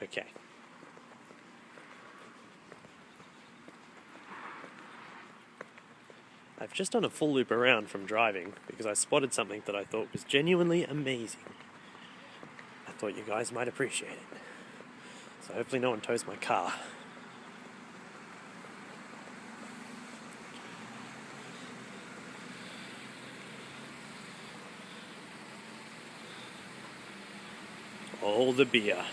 Okay. I've just done a full loop around from driving because I spotted something that I thought was genuinely amazing. I thought you guys might appreciate it. So hopefully no one tows my car. All the beer.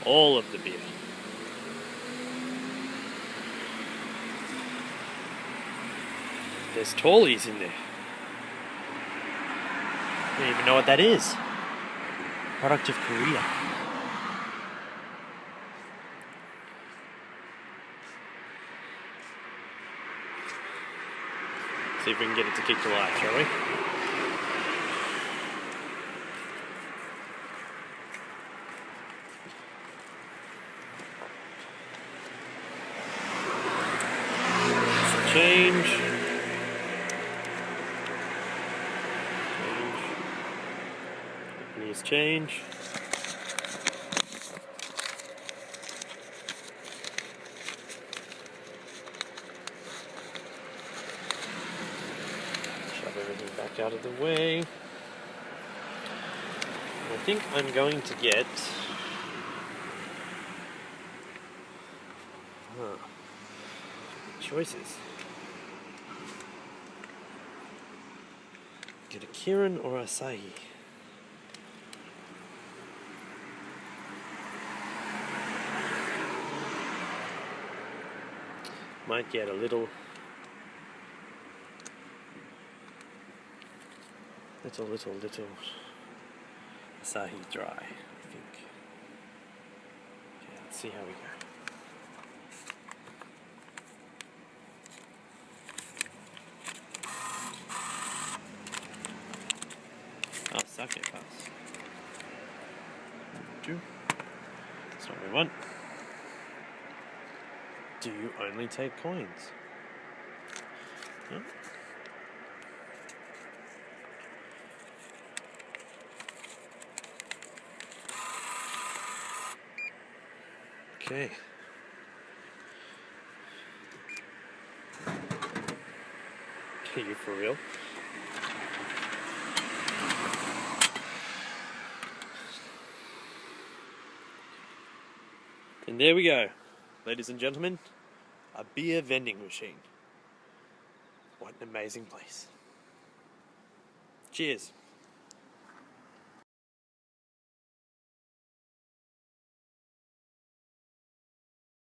All of the beer. There's tallies in there. I don't even know what that is. Product of Korea. See if we can get it to kick to life, shall we? Change. Japanese change. Shove everything back out of the way. I think I'm going to get choices. Get a Kirin or Asahi. Might get a little Asahi dry, I think. Okay, let's see how we go. Oh, sake pass. 2. That's not what we want. Do you only take coins? No? Okay. Are you for real? And there we go, ladies and gentlemen, a beer vending machine. What an amazing place. Cheers.